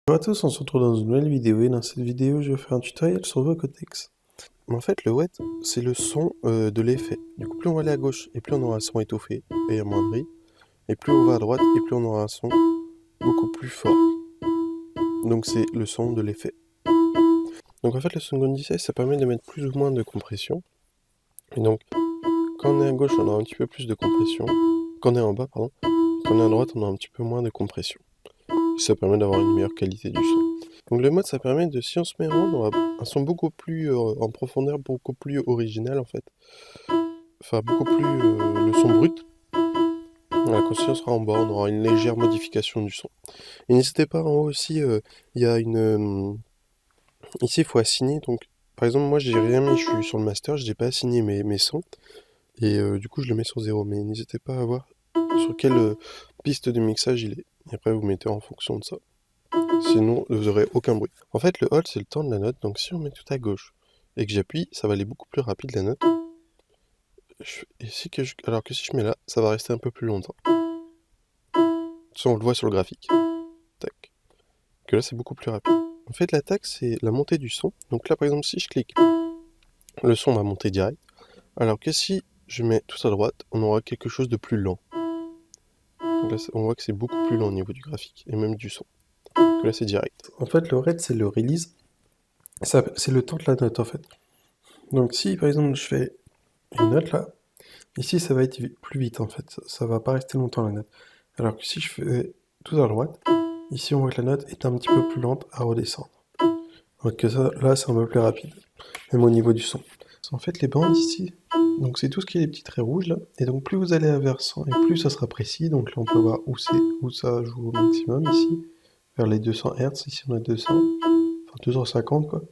Bonjour à tous, on se retrouve dans une nouvelle vidéo et dans cette vidéo je vais faire un tutoriel sur Vocodex. En fait le wet c'est le son de l'effet. Du coup plus on va aller à gauche et plus on aura un son étoffé et amoindri, et plus on va à droite et plus on aura un son beaucoup plus fort. Donc c'est le son de l'effet. Donc en fait le second size ça permet de mettre plus ou moins de compression. Et donc quand on est à gauche on aura un petit peu plus de compression, quand on est en bas pardon, quand on est à droite on a un petit peu moins de compression. Ça permet d'avoir une meilleure qualité du son. Donc le mode ça permet de, si on se met en haut, on aura un son beaucoup plus en profondeur, beaucoup plus original en fait. Enfin beaucoup plus le son brut. Quand si on sera en bas, on aura une légère modification du son. Et n'hésitez pas en haut aussi, il y a une... ici il faut assigner, donc par exemple moi j'ai rien mis, je suis sur le master, je n'ai pas assigné mes sons. Et du coup je le mets sur 0, mais n'hésitez pas à voir sur quelle piste de mixage il est. Et après vous mettez en fonction de ça. Sinon, vous n'aurez aucun bruit. En fait, le hold, c'est le temps de la note. Donc, si on met tout à gauche et que j'appuie, ça va aller beaucoup plus rapide la note. Alors que si je mets là, ça va rester un peu plus longtemps. Ça, on le voit sur le graphique. Tac. Que là, c'est beaucoup plus rapide. En fait, l'attaque, c'est la montée du son. Donc là, par exemple, si je clique, le son va monter direct. Alors que si je mets tout à droite, on aura quelque chose de plus lent. Donc là, on voit que c'est beaucoup plus lent au niveau du graphique et même du son. Donc là, c'est direct. En fait, le red, c'est le release. C'est le temps de la note, en fait. Donc si par exemple je fais une note là, ici ça va être plus vite en fait, ça va pas rester longtemps la note. Alors que si je fais tout à droite, ici on voit que la note est un petit peu plus lente à redescendre. Donc que ça, là c'est un peu plus rapide, même au niveau du son. En fait les bandes ici, donc c'est tout ce qui est les petits traits rouges là, et donc plus vous allez vers 100 et plus ça sera précis, donc là on peut voir où ça joue au maximum ici, vers les 200 Hz, ici on a 200, enfin 250 quoi.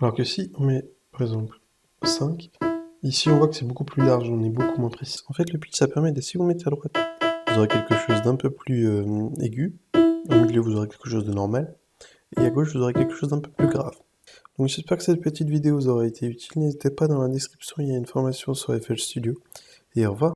Alors que si on met par exemple 5, ici on voit que c'est beaucoup plus large, on est beaucoup moins précis. En fait le pitch ça permet de, si vous mettez à droite, vous aurez quelque chose d'un peu plus aigu, au milieu vous aurez quelque chose de normal, et à gauche vous aurez quelque chose d'un peu plus grave. Donc j'espère que cette petite vidéo vous aura été utile, n'hésitez pas, dans la description il y a une formation sur FL Studio, et au revoir.